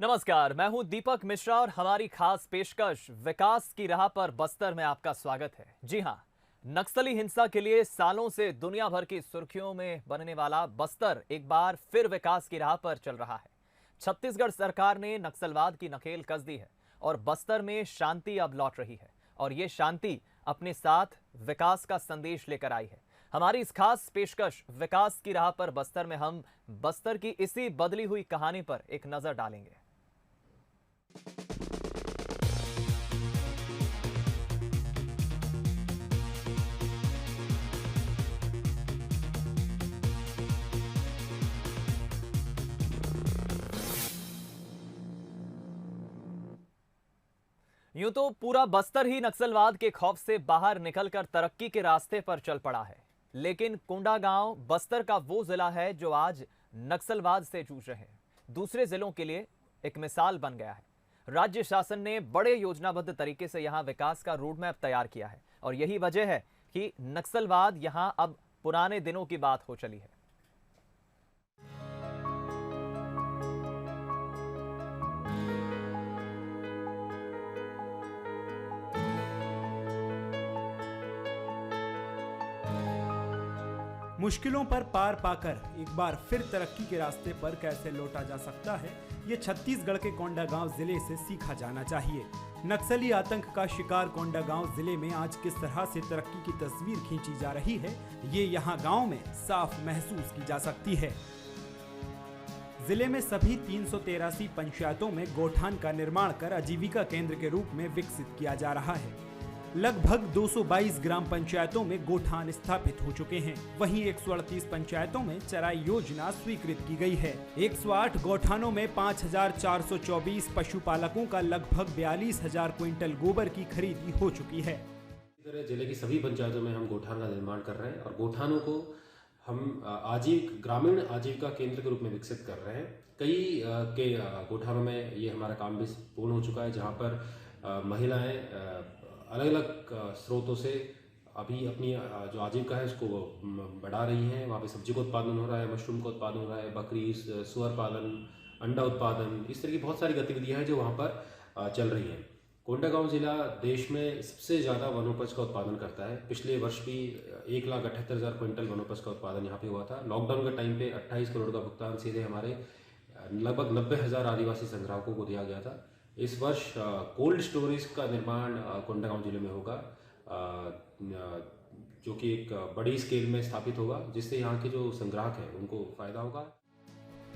नमस्कार, मैं हूं दीपक मिश्रा और हमारी खास पेशकश विकास की राह पर बस्तर में आपका स्वागत है। जी हां, नक्सली हिंसा के लिए सालों से दुनिया भर की सुर्खियों में बनने वाला बस्तर एक बार फिर विकास की राह पर चल रहा है। छत्तीसगढ़ सरकार ने नक्सलवाद की नकेल कस दी है और बस्तर में शांति अब लौट रही है और ये शांति अपने साथ विकास का संदेश लेकर आई है। हमारी इस खास पेशकश विकास की राह पर बस्तर में हम बस्तर की इसी बदली हुई कहानी पर एक नजर डालेंगे। यूं तो पूरा बस्तर ही नक्सलवाद के खौफ से बाहर निकलकर तरक्की के रास्ते पर चल पड़ा है, लेकिन कोंडागांव बस्तर का वो जिला है जो आज नक्सलवाद से जूझ रहे हैं। दूसरे जिलों के लिए एक मिसाल बन गया है। राज्य शासन ने बड़े योजनाबद्ध तरीके से यहां विकास का रोड मैप तैयार किया है और यही वजह है कि नक्सलवाद यहां अब पुराने दिनों की बात हो चली है। मुश्किलों पर पार पाकर एक बार फिर तरक्की के रास्ते पर कैसे लौटा जा सकता है, ये छत्तीसगढ़ के कोंडागांव जिले से सीखा जाना चाहिए। नक्सली आतंक का शिकार कोंडागांव जिले में आज किस तरह से तरक्की की तस्वीर खींची जा रही है, ये यहाँ गांव में साफ महसूस की जा सकती है। जिले में सभी 383 पंचायतों में गोठान का निर्माण कर आजीविका केंद्र के रूप में विकसित किया जा रहा है। लगभग 222 ग्राम पंचायतों में गोठान स्थापित हो चुके हैं। वहीं 138 पंचायतों में चराई योजना स्वीकृत की गई है। 108 गोठानों में 5,424 पशुपालकों का लगभग 42,000 क्विंटल गोबर की खरीदी हो चुकी है। इस तरह जिले की सभी पंचायतों में हम गोठान का निर्माण कर रहे हैं और गोठानों को हम ग्रामीण आजीविका केंद्र के रूप में विकसित कर रहे हैं। कई के गोठानों में ये हमारा काम भी पूर्ण हो चुका है, जहाँ पर महिलाएं अलग अलग स्रोतों से अभी अपनी जो आजीविका है उसको बढ़ा रही हैं। वहाँ पे सब्जी का उत्पादन हो रहा है, मशरूम का उत्पादन हो रहा है, बकरी, सुअर पालन, अंडा उत्पादन, इस तरह की बहुत सारी गतिविधियाँ हैं जो वहाँ पर चल रही हैं। कोंडागांव जिला देश में सबसे ज़्यादा वनोपज का उत्पादन करता है। पिछले वर्ष भी 1,78,000 क्विंटल वनोपज का उत्पादन यहाँ पे हुआ था। लॉकडाउन के टाइम पे 28 करोड़ का भुगतान सीधे हमारे लगभग 90,000 आदिवासी संग्राहकों को दिया गया था। इस वर्ष कोल्ड स्टोरेज का निर्माण कोंडागांव जिले में होगा, जो कि एक बड़ी स्केल में स्थापित होगा, जिससे यहाँ के जो संग्राहक हैं उनको फायदा होगा।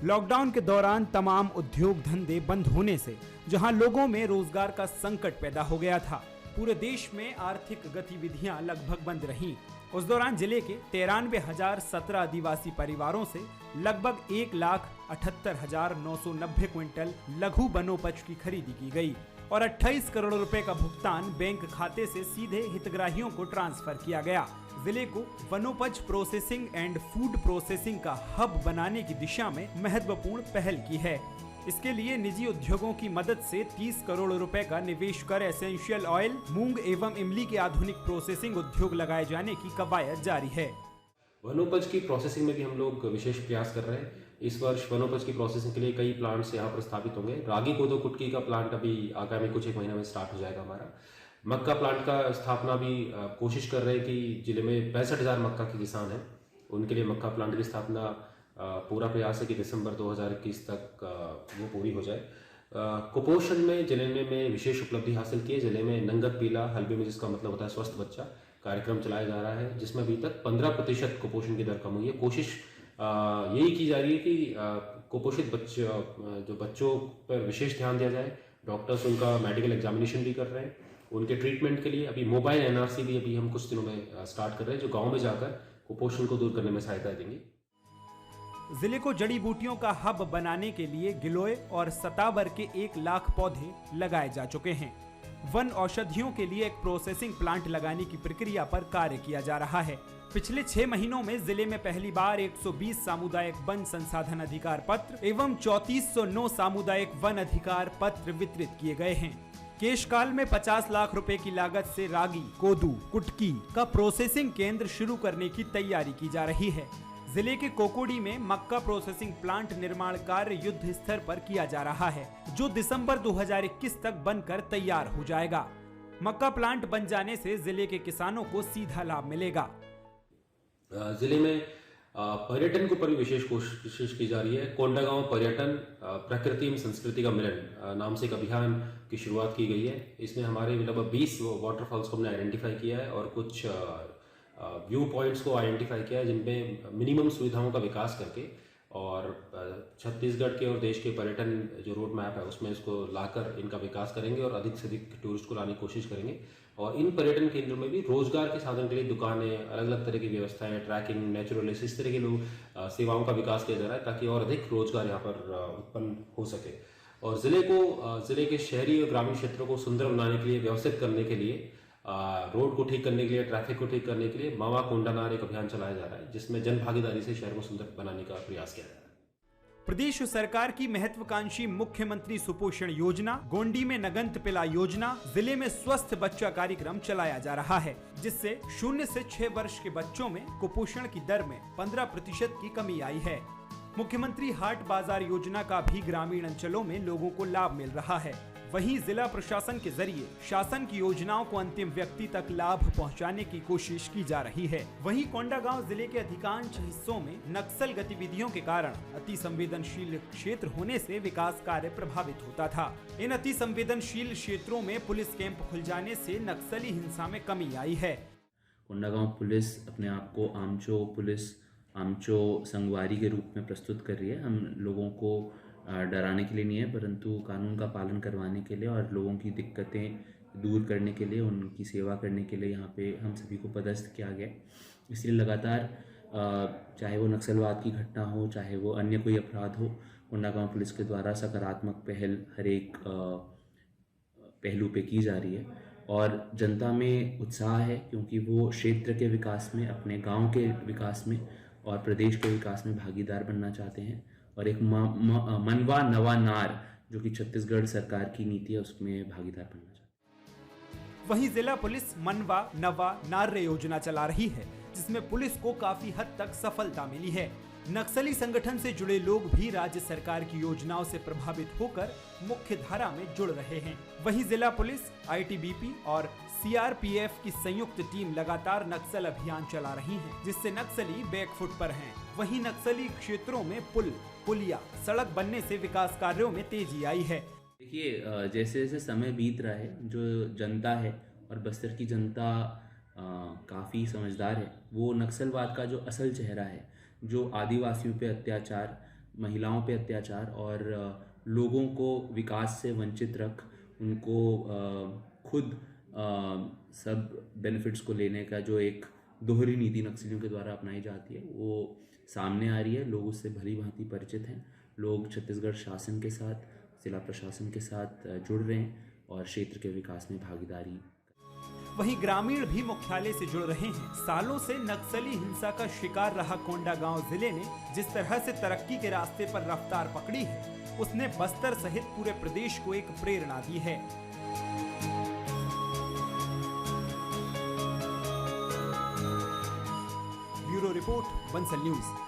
लॉकडाउन के दौरान तमाम उद्योग धंधे बंद होने से जहां लोगों में रोजगार का संकट पैदा हो गया था, पूरे देश में आर्थिक गतिविधियां लगभग बंद रहीं। उस दौरान जिले के 93,017 आदिवासी परिवारों से लगभग 1,78,990 क्विंटल लघु वनोपज की खरीदी की गई और 28 करोड़ रुपए का भुगतान बैंक खाते से सीधे हितग्राहियों को ट्रांसफर किया गया। जिले को वनोपज प्रोसेसिंग एंड फूड प्रोसेसिंग का हब बनाने की दिशा में महत्वपूर्ण पहल की है। इसके लिए निजी उद्योगों की मदद से 30 करोड़ रुपए का निवेश कर एसेंशियल ऑयल, मूंग एवं इमली के आधुनिक प्रोसेसिंग उद्योग लगाए जाने की कवायद जारी है। वनोपज की प्रोसेसिंग में भी हम लोग विशेष प्रयास कर रहे हैं। इस वर्ष वनोपज की प्रोसेसिंग के लिए कई प्लांट्स यहाँ पर स्थापित होंगे। रागी कोदो कुटकी का प्लांट अभी आगामी कुछ एक महीना में स्टार्ट हो जाएगा हमारा। मक्का प्लांट का स्थापना भी कोशिश कर रहे हैं कि जिले में 65,000 मक्का के किसान हैं, उनके लिए मक्का प्लांट की स्थापना पूरा प्रयास है कि दिसंबर 2021 तक वो पूरी हो जाए। कुपोषण में जिले में विशेष उपलब्धि हासिल की है। जिले में नंगत पीला हल्बी में, जिसका मतलब होता है स्वस्थ बच्चा, कार्यक्रम चलाया जा रहा है, जिसमें अभी तक 15% कुपोषण की दर कम हुई है। कोशिश यही की जा रही है कि कुपोषित बच्चों पर विशेष ध्यान दिया जाए। डॉक्टर्स उनका मेडिकल एग्जामिनेशन भी कर रहे हैं। उनके ट्रीटमेंट के लिए अभी मोबाइल NRC भी अभी हम कुछ दिनों में स्टार्ट कर रहे हैं, जो गाँव में जाकर कुपोषण को दूर करने में सहायता देंगे। जिले को जड़ी बूटियों का हब बनाने के लिए गिलोय और सतावर के 1 लाख पौधे लगाए जा चुके हैं। वन औषधियों के लिए एक प्रोसेसिंग प्लांट लगाने की प्रक्रिया पर कार्य किया जा रहा है। पिछले 6 महीनों में जिले में पहली बार 120 सामुदायिक वन संसाधन अधिकार पत्र एवं 3409 सामुदायिक वन अधिकार पत्र वितरित किए गए हैं। केशकाल में 50 लाख रुपए की लागत से रागी, कोदू, कुटकी का प्रोसेसिंग केंद्र शुरू करने की तैयारी की जा रही है। जिले के कोकोडी में मक्का प्रोसेसिंग प्लांट निर्माण कार्य युद्ध स्तर पर किया जा रहा है, जो दिसंबर 2021 तक बनकर तैयार हो जाएगा। मक्का प्लांट बन जाने से जिले के किसानों को सीधा लाभ मिलेगा। जिले में पर्यटन के ऊपर भी विशेष कोशिश की जा रही है। कोंडागांव पर्यटन प्रकृति एवं संस्कृति का मिलन नाम से एक अभियान की शुरुआत की गई है। इसमें हमारे लगभग 20 वाटरफॉल्स को हमने आइडेंटिफाई किया है और कुछ व्यू पॉइंट्स को आइडेंटिफाई किया है, जिनमें मिनिमम सुविधाओं का विकास करके और छत्तीसगढ़ के और देश के पर्यटन जो रोड मैप है उसमें इसको लाकर इनका विकास करेंगे और अधिक से अधिक टूरिस्ट को लाने की कोशिश करेंगे। और इन पर्यटन केंद्रों में भी रोजगार के साधन के लिए दुकानें, अलग अलग तरह की व्यवस्थाएं, ट्रैकिंग, नेचुरलिस्ट, इस तरह के लोग सेवाओं का विकास किया जा रहा है ताकि और अधिक रोजगार यहाँ पर उत्पन्न हो सके। और जिले के शहरी और ग्रामीण क्षेत्रों को सुंदर बनाने के लिए, व्यवस्थित करने के लिए, रोड को ठीक करने के लिए, ट्रैफिक को ठीक करने के लिए मावा कोंडानार एक अभियान चलाया जा रहा है, जिसमें जन भागीदारी से शहर को सुंदर बनाने का प्रयास किया जा रहा है। प्रदेश सरकार की महत्वाकांक्षी मुख्यमंत्री सुपोषण योजना, गोंडी में नगंत पिला योजना, जिले में स्वस्थ बच्चा कार्यक्रम चलाया जा रहा है, जिससे 0 से 6 वर्ष के बच्चों में कुपोषण की दर में 15% की कमी आई है। मुख्यमंत्री हाट बाजार योजना का भी ग्रामीण अंचलों में लोगों को लाभ मिल रहा है। वहीं जिला प्रशासन के जरिए शासन की योजनाओं को अंतिम व्यक्ति तक लाभ पहुंचाने की कोशिश की जा रही है। वहीं कोंडागांव जिले के अधिकांश हिस्सों में नक्सल गतिविधियों के कारण अति संवेदनशील क्षेत्र होने से विकास कार्य प्रभावित होता था। इन अति संवेदनशील क्षेत्रों में पुलिस कैंप खुल जाने से नक्सली हिंसा में कमी आई है। कोंडागांव पुलिस अपने आप को आमचो पुलिस, आमचो संगवारी के रूप में प्रस्तुत कर रही है। हम लोगों को डराने के लिए नहीं है, परंतु कानून का पालन करवाने के लिए और लोगों की दिक्कतें दूर करने के लिए, उनकी सेवा करने के लिए यहाँ पे हम सभी को पदस्थ किया गया। इसलिए लगातार चाहे वो नक्सलवाद की घटना हो, चाहे वो अन्य कोई अपराध हो, कोंडागांव पुलिस के द्वारा सकारात्मक पहल हर एक पहलू पे की जा रही है और जनता में उत्साह है, क्योंकि वो क्षेत्र के विकास में, अपने गाँव के विकास में और प्रदेश के विकास में भागीदार बनना चाहते हैं और एक मनवा नवा नार, जो कि छत्तीसगढ़ सरकार की नीति है, उसमें भागीदार बनना चाहते हैं। वहीं जिला पुलिस मनवा नवा नार योजना चला रही है, जिसमें पुलिस को काफी हद तक सफलता मिली है। नक्सली संगठन से जुड़े लोग भी राज्य सरकार की योजनाओं से प्रभावित होकर मुख्य धारा में जुड़ रहे हैं। वहीं जिला पुलिस, ITBP और CRPF की संयुक्त टीम लगातार नक्सल अभियान चला रही है, जिससे नक्सली बैकफुट पर हैं। वहीं नक्सली क्षेत्रों में पुल, पुलिया, सड़क बनने से विकास कार्यों में तेजी आई है। देखिए, जैसे जैसे समय बीत रहा है, जो जनता है और बस्तर की जनता काफ़ी समझदार है, वो नक्सलवाद का जो असल चेहरा है, जो आदिवासियों पे अत्याचार, महिलाओं पे अत्याचार और लोगों को विकास से वंचित रख उनको खुद सब बेनिफिट्स को लेने का जो एक दोहरी नीति नक्सलियों के द्वारा अपनाई जाती है, वो सामने आ रही है। लोग उससे भली भांति परिचित हैं। लोग छत्तीसगढ़ शासन के साथ, जिला प्रशासन के साथ जुड़ रहे हैं और क्षेत्र के विकास में भागीदारी। वहीं ग्रामीण भी मुख्यालय से जुड़ रहे हैं। सालों से नक्सली हिंसा का शिकार रहा कोंडागांव जिले ने जिस तरह से तरक्की के रास्ते पर रफ्तार पकड़ी है, उसने बस्तर सहित पूरे प्रदेश को एक प्रेरणा दी है। Bureau report, Bansal news.